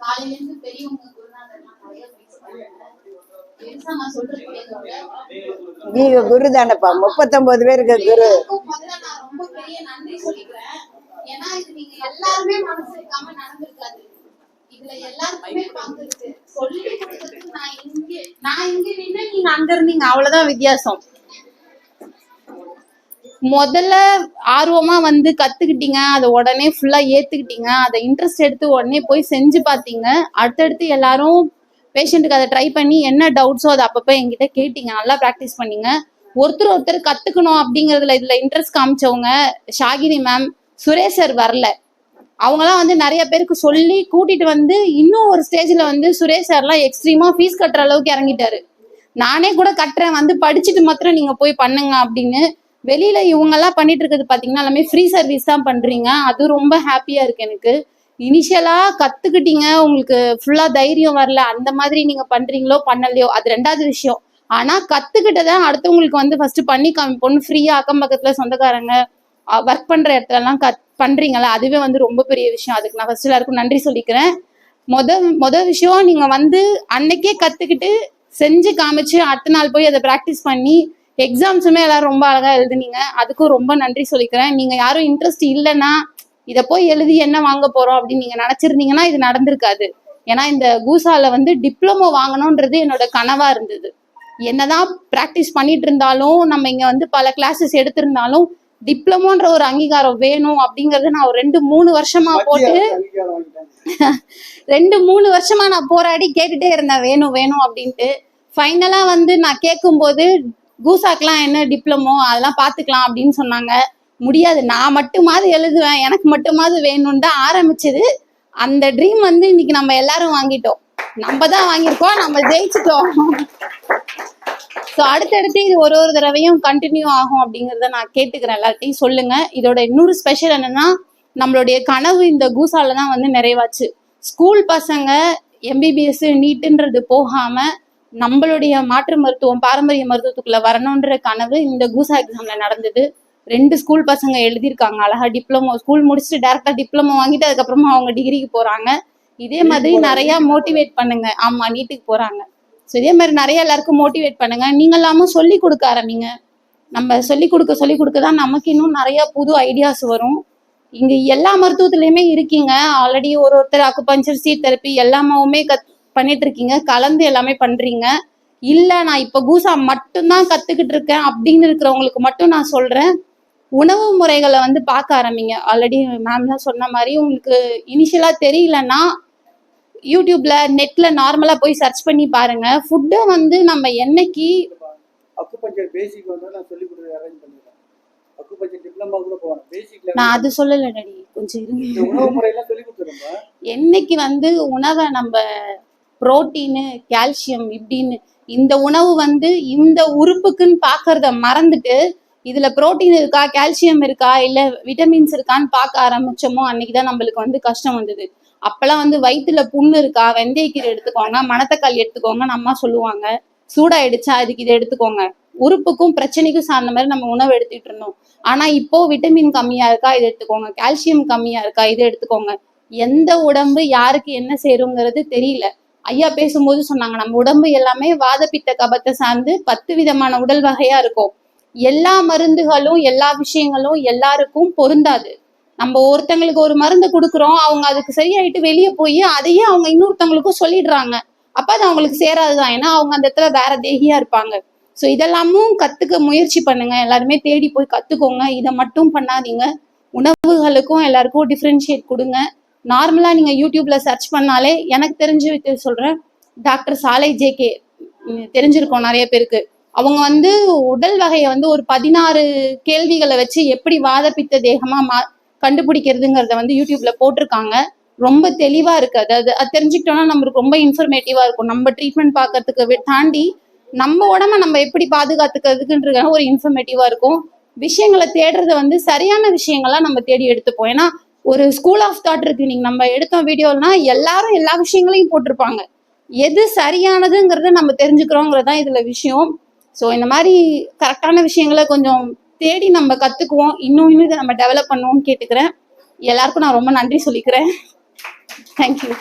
காலையில இருந்து பெரியவங்க குருநாதர்லாம் நிறைய நீங்க குரு தானப்பா, 39 பேருக்கு குரு. முதல்ல நான் ரொம்ப பெரிய நன்றி சொல்லிக்கிறேன். ஏன்னா இது நீங்க எல்லாருமே மனசு வைக்காம நடந்திருக்காது. இதுல எல்லாருக்குமே பங்கு இருக்கு. சொல்லி கொடுக்கறதுக்கு நான் இங்க நின்று நீங்க அங்க இருந்தீங்க, அவ்வளவுதான் வித்தியாசம். முதல்ல ஆர்வமா வந்து கத்துக்கிட்டீங்க, அதை உடனே ஃபுல்லா ஏத்துக்கிட்டீங்க, அதை இன்ட்ரெஸ்ட் எடுத்து உடனே போய் செஞ்சு பார்த்தீங்க. அடுத்தடுத்து எல்லாரும் பேஷண்ட்டுக்கு அதை ட்ரை பண்ணி என்ன டவுட்ஸோ அதை அப்பப்போ என்கிட்ட கேட்டீங்க, நல்லா ப்ராக்டிஸ் பண்ணீங்க. ஒருத்தர் கத்துக்கணும் அப்படிங்கறதுல இதுல இன்ட்ரெஸ்ட் காமிச்சவங்க ஷாகினி மேம், சுரேஷ் சார் வரல. அவங்கலாம் வந்து நிறைய பேருக்கு சொல்லி கூட்டிட்டு வந்து இன்னும் ஒரு ஸ்டேஜ்ல வந்து சுரேஷ் சார்லாம் எக்ஸ்ட்ரீமா ஃபீஸ் கட்டுற அளவுக்கு இறங்கிட்டாரு. நானே கூட கட்டுறேன், வந்து படிச்சுட்டு மாத்திரம் நீங்க போய் பண்ணுங்க அப்படின்னு. வெளியில இவங்க எல்லாம் பண்ணிட்டு இருக்கிறது பாத்தீங்கன்னா எல்லாமே ஃப்ரீ சர்வீஸ் தான் பண்றீங்க. அது ரொம்ப ஹாப்பியா இருக்கு எனக்கு. இனிஷியலா கத்துக்கிட்டீங்க, உங்களுக்கு ஃபுல்லா தைரியம் வரல, அந்த மாதிரி நீங்க பண்றீங்களோ பண்ணலையோ அது ரெண்டாவது விஷயம். ஆனா கத்துக்கிட்டத அடுத்தவங்களுக்கு வந்து ஃபர்ஸ்ட் பண்ணி காமிப்போம். ஃப்ரீயா அக்கம் பக்கத்துல சொந்தக்காரங்க ஒர்க் பண்ற இடத்துல எல்லாம் பண்றீங்களா, அதுவே வந்து ரொம்ப பெரிய விஷயம். அதுக்கு நான் ஃபர்ஸ்ட் எல்லாருக்கும் நன்றி சொல்லிக்கிறேன். மொத விஷயம், நீங்க வந்து அன்னைக்கே கத்துக்கிட்டு செஞ்சு காமிச்சு அடுத்த நாள் போய் அதை ப்ராக்டிஸ் பண்ணி எக்ஸாம்ஸுமே எல்லாரும் ரொம்ப அழகா எழுதுனீங்க. அதுக்கும் ரொம்ப நன்றி சொல்லிக்கிறேன். நீங்க யாரும் இன்ட்ரெஸ்ட் இல்லைன்னா இதை போய் எழுதி என்ன வாங்க போறோம் அப்படின்னு நீங்க நினைச்சிருந்தீங்கன்னா இது நடந்திருக்காது. ஏன்னா இந்த கூசால வந்து டிப்ளமோ வாங்கணும்ன்றது என்னோட கனவா இருந்தது. என்னதான் ப்ராக்டிஸ் பண்ணிட்டு இருந்தாலும், நம்ம இங்க வந்து பல கிளாஸஸ் எடுத்திருந்தாலும் டிப்ளமோன்ற ஒரு அங்கீகாரம் வேணும் அப்படிங்கறது நான் ஒரு 2-3 வருஷமா போட்டு 2-3 வருஷமா நான் போராடி கேட்டுட்டே இருந்தேன், வேணும் வேணும் அப்படின்ட்டு. ஃபைனலா வந்து நான் கேட்கும்போது கூசாக்கெல்லாம் என்ன டிப்ளமோ, அதெல்லாம் பார்த்துக்கலாம் அப்படின்னு சொன்னாங்க. முடியாது, நான் மட்டுமாவது எழுதுவேன், எனக்கு மட்டுமாவது வேணும்னு தான் ஆரம்பிச்சது. அந்த ட்ரீம் வந்து இன்னைக்கு நம்ம எல்லாரும் வாங்கிட்டோம், நம்ம தான் வாங்கியிருக்கோம், நம்ம ஜெயிச்சிட்டோம். ஸோ அடுத்தடுத்து இது ஒரு தடவையும் கண்டினியூ ஆகும் அப்படிங்கிறத நான் கேட்டுக்கிறேன், எல்லார்ட்டையும் சொல்லுங்க. இதோட இன்னொரு ஸ்பெஷல் என்னன்னா, நம்மளுடைய கனவு இந்த கூசால தான் வந்து நிறைவாச்சு. ஸ்கூல் பசங்க எம்பிபிஎஸ் நீட்டுன்றது போகாம நம்மளுடைய மாற்று மருத்துவம் பாரம்பரிய மருத்துவத்துக்குள்ள வரணுன்ற கனவு இந்த கூசா எக்ஸாம்ல நடந்தது. 2 ஸ்கூல் பசங்க எழுதியிருக்காங்க அழகா டிப்ளமோ. ஸ்கூல் முடிச்சுட்டு டேரக்டா டிப்ளமோ வாங்கிட்டு அதுக்கப்புறமா அவங்க டிகிரிக்கு போறாங்க. இதே மாதிரி நிறைய மோட்டிவேட் பண்ணுங்க. ஆமா, நீட்டுக்கு போறாங்க. ஸோ இதே மாதிரி நிறைய எல்லாருக்கும் மோட்டிவேட் பண்ணுங்க. நீங்க எல்லாமும் சொல்லி கொடுக்க ஆரம்பிங்க. நம்ம சொல்லி கொடுக்க தான் நமக்கு இன்னும் நிறைய புது ஐடியாஸ் வரும். இங்க எல்லா மருத்துவத்திலயுமே இருக்கீங்க ஆல்ரெடி. ஒருத்தர் அக்குபஞ்சர், சீட் தெரப்பி எல்லாமே பண்ணிட்டு இருக்கீங்க, கலந்து எல்லாமே பண்றீங்க. இல்ல நான் இப்ப கூசா மட்டும்தான் கத்துக்கிட்டு இருக்கேன் அப்படின்னு இருக்கிறவங்களுக்கு மட்டும் நான் சொல்றேன், உணவு முறைகளை வந்து பார்க்க ஆரம்பிங்க. ஆல்ரெடி மேம் தான் சொன்ன மாதிரி, உங்களுக்கு இனிஷியலா தெரியலன்னா யூடியூப்ல நெட்ல நார்மலா போய் சர்ச் பண்ணி பாருங்க. ஃபுட்டை வந்து நம்ம என்னைக்கு அக்குபஞ்சர் பேசிக் வந்து நான் சொல்லி கொடுத்து அரேஞ்ச் பண்ணிடுறேன். அக்குபஞ்சர் டிப்ளமா கூட போறேன், பேசிக்ல நான் அது சொல்லல டாடி, கொஞ்சம் இந்த உணவு முறையெல்லாம் சொல்லி கொடுத்துறேன். என்னைக்கு வந்து உணவை நம்ம புரோட்டீனு, கால்சியம் இப்படின்னு இந்த உணவு வந்து இந்த உறுப்புக்குன்னு பாக்குறத மறந்துட்டு இதுல புரோட்டீன் இருக்கா, கால்சியம் இருக்கா, இல்ல விட்டமின்ஸ் இருக்கான்னு பார்க்க ஆரம்பிச்சோமோ அன்னைக்குதான் நம்மளுக்கு வந்து கஷ்டம் வந்தது. அப்பெல்லாம் வந்து வயிற்றுல புண்ணு இருக்கா, வெந்தயக்கீரை எடுத்துக்கோங்க, மணத்தக்காளி எடுத்துக்கோங்கன்னு அம்மா சொல்லுவாங்க. சூடாயிடுச்சா அதுக்கு இதை எடுத்துக்கோங்க. உறுப்புக்கும் பிரச்சனைக்கும் சார்ந்த மாதிரி நம்ம உணவு எடுத்துட்டு இருந்தோம். ஆனா இப்போ விட்டமின் கம்மியா இருக்கா, இதை எடுத்துக்கோங்க, கால்சியம் கம்மியா இருக்கா, இதை எடுத்துக்கோங்க. எந்த உடம்பு யாருக்கு என்ன சேருங்கிறது தெரியல. ஐயா பேசும்போது சொன்னாங்க, நம்ம உடம்பு எல்லாமே வாத பித்த கபத்தை சார்ந்து 10 விதமான உடல் வகையா இருக்கும். எல்லா மருந்துகளும் எல்லா விஷயங்களும் எல்லாருக்கும் பொருந்தாது. நம்ம ஒருத்தங்களுக்கு ஒரு மருந்து கொடுக்குறோம், அவங்க அதுக்கு சரியாயிட்டு வெளியே போய் அதையே அவங்க இன்னொருத்தவங்களுக்கும் சொல்லிடுறாங்க. அப்ப அது அவங்களுக்கு சேராதுதான், ஏன்னா அவங்க அந்த இடத்துல வேற தேகியா இருப்பாங்க. ஸோ இதெல்லாமும் கத்துக்க முயற்சி பண்ணுங்க. எல்லாருமே தேடி போய் கத்துக்கோங்க. இதை மட்டும் பண்ணாதீங்க. உணவுகளுக்கும் எல்லாருக்கும் டிஃப்ரென்ஷியேட் கொடுங்க. நார்மலா நீங்க யூடியூப்ல சர்ச் பண்ணாலே, எனக்கு தெரிஞ்சு சொல்றேன், டாக்டர் சாலை ஜேகே தெரிஞ்சிருக்கோம் நிறைய பேருக்கு. அவங்க வந்து உடல் வகையை வந்து ஒரு 16 கேள்விகளை வச்சு எப்படி வாதப்பித்த தேகமா கண்டுபிடிக்கிறதுங்கிறத வந்து யூடியூப்ல போட்டிருக்காங்க. ரொம்ப தெளிவா இருக்கு. அது தெரிஞ்சுக்கிட்டோம்னா நம்மளுக்கு ரொம்ப இன்ஃபர்மேட்டிவா இருக்கும். நம்ம ட்ரீட்மெண்ட் பார்க்கறதுக்கு தாண்டி நம்ம உடம்ப நம்ம எப்படி பாதுகாத்துக்கிறதுக்குன்ற ஒரு இன்ஃபர்மேட்டிவா இருக்கும். விஷயங்களை தேடுறத வந்து சரியான விஷயங்களா நம்ம தேடி எடுத்துப்போம். ஏன்னா ஒரு ஸ்கூல் ஆஃப் தாட் இருக்கு. நீங்க நம்ம எடுத்தோம் வீடியோனா எல்லாரும் எல்லா விஷயங்களையும் போட்டிருப்பாங்க. எது சரியானதுங்கிறத நம்ம தெரிஞ்சுக்கிறோங்கிறதான் இதுல விஷயம். ஸோ இந்த மாதிரி கரெக்டான விஷயங்களை கொஞ்சம் தேடி நம்ம கத்துக்குவோம். இன்னும் இதை நம்ம டெவலப் பண்ணுவோம்னு கேட்டுக்கிறேன். எல்லாருக்கும் நான் ரொம்ப நன்றி சொல்லிக்கிறேன். தேங்க்யூ.